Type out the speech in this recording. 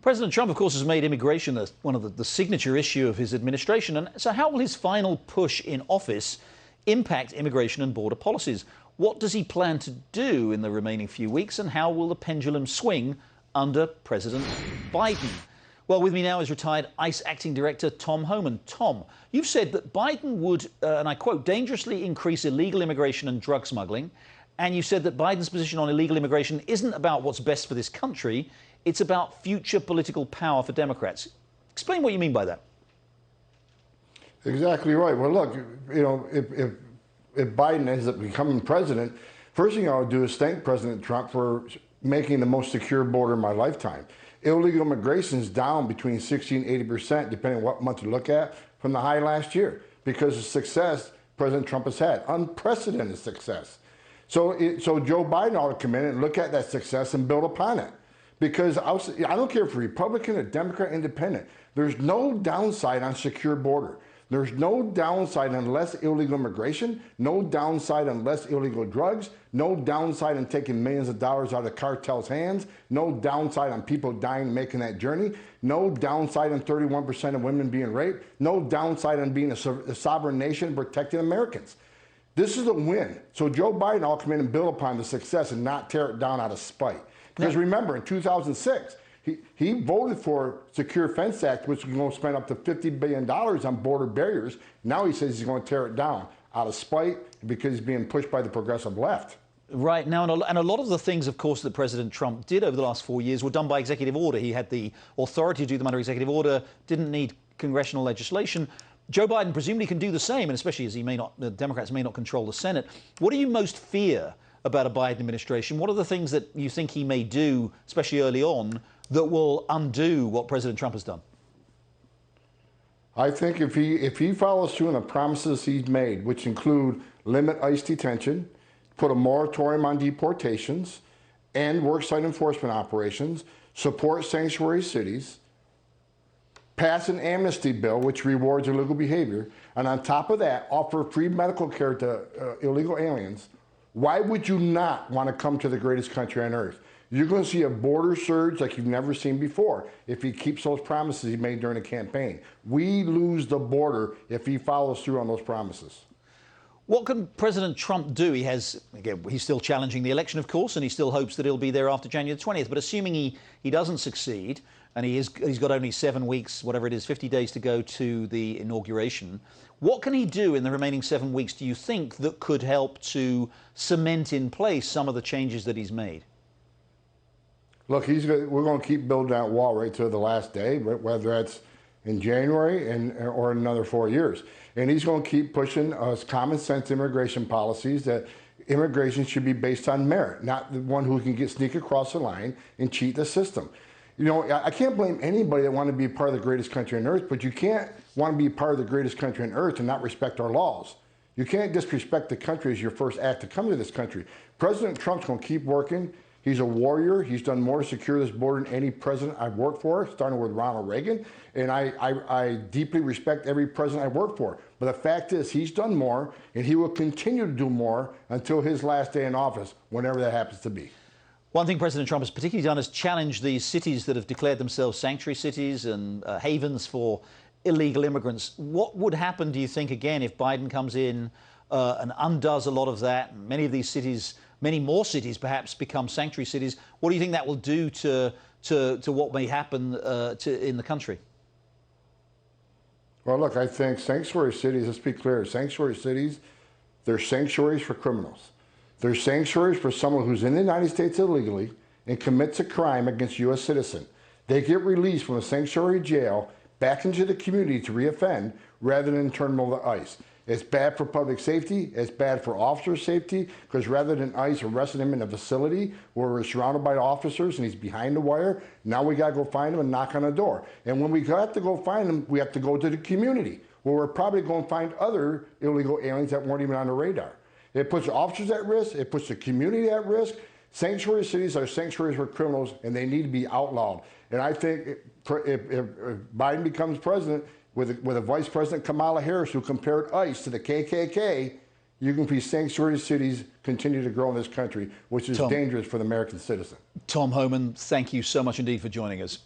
President Trump, of course, has made immigration one of the signature issue of his administration. And so how will his final push in office impact immigration and border policies? What does he plan to do in the remaining few weeks, and how will the pendulum swing under President Biden? Well, with me now is retired ICE Acting Director Tom Homan. Tom, you've said that Biden would, and I quote, dangerously increase illegal immigration and drug smuggling. And you said that Biden's position on illegal immigration isn't about what's best for this country. It's about future political power for Democrats. Explain what you mean by that. Exactly right. Well, look, you know, if Biden ends up becoming president, first thing I'll do is thank President Trump for making the most secure border in my lifetime. Illegal immigration is down between 60 and 80%, depending on what month you look at, from the high last year, because of success President Trump has had, unprecedented success. So Joe Biden ought to come in and look at that success and build upon it. Because I don't care if Republican or Democrat, Independent, there's no downside on secure border. There's no downside on less illegal immigration, no downside on less illegal drugs, no downside on taking millions of dollars out of cartels' hands, no downside on people dying making that journey, no downside on 31% of women being raped, no downside on being a sovereign nation protecting Americans. This is a win. So Joe Biden ought to come in and build upon the success and not tear it down out of spite. Because remember, in 2006, he voted for Secure Fence Act, which was going to spend up to $50 billion on border barriers. Now he says he's going to tear it down out of spite because he's being pushed by the progressive left. Right. Now, and a lot of the things, of course, that President Trump did over the last 4 years were done by executive order. He had the authority to do them under executive order, didn't need congressional legislation. Joe Biden presumably can do the same, and especially as the Democrats may not control the Senate. What do you most fear about a Biden administration? What are the things that you think he may do, especially early on, that will undo what President Trump has done? I think if he follows through on the promises he's made, which include limit ICE detention, put a moratorium on deportations, and worksite enforcement operations, support sanctuary cities, pass an amnesty bill which rewards illegal behavior, and on top of that, offer free medical care to illegal aliens, why would you not want to come to the greatest country on earth? You're going to see a border surge like you've never seen before if he keeps those promises he made during the campaign. We lose the border if he follows through on those promises. What can President Trump do? He's still challenging the election, of course, and he still hopes that he'll be there after January the 20th. But assuming he doesn't succeed, and he's got only 7 weeks, whatever it is, 50 days to go to the inauguration, what can he do in the remaining 7 weeks, do you think, that could help to cement in place some of the changes that he's made? Look, we're going to keep building that wall right to the last day, whether that's in January or another 4 years. And he's going to keep pushing common sense immigration policies that immigration should be based on merit, not the one who can sneak across the line and cheat the system. You know, I can't blame anybody that wants to be part of the greatest country on earth, but you can't want to be part of the greatest country on earth and not respect our laws. You can't disrespect the country as your first act to come to this country. President Trump's going to keep working. He's a warrior. He's done more to secure this border than any president I've worked for, starting with Ronald Reagan. And I deeply respect every president I've worked for. But the fact is, he's done more, and he will continue to do more until his last day in office, whenever that happens to be. One thing President Trump has particularly done is challenge these cities that have declared themselves sanctuary cities and havens for illegal immigrants. What would happen, do you think, again, if Biden comes in and undoes a lot of that? Many of these cities, many more cities perhaps, become sanctuary cities. What do you think that will do to what may happen in the country? Well, look, I think sanctuary cities, let's be clear, sanctuary cities, they're sanctuaries for criminals. They're sanctuaries for someone who's in the United States illegally and commits a crime against a U.S. citizen. They get released from a sanctuary jail back into the community to reoffend rather than turn them over to ICE. It's bad for public safety. It's bad for officer safety, because rather than ICE arresting him in a facility where we're surrounded by officers and he's behind the wire, now we got to go find him and knock on the door. And when we have to go find him, we have to go to the community, where we're probably going to find other illegal aliens that weren't even on the radar. It puts officers at risk. It puts the community at risk. Sanctuary cities are sanctuaries for criminals, and they need to be outlawed. And I think if Biden becomes president, with a Vice President Kamala Harris who compared ICE to the KKK, you can see sanctuary cities continue to grow in this country, which is dangerous for the American citizen. Tom Homan, thank you so much indeed for joining us.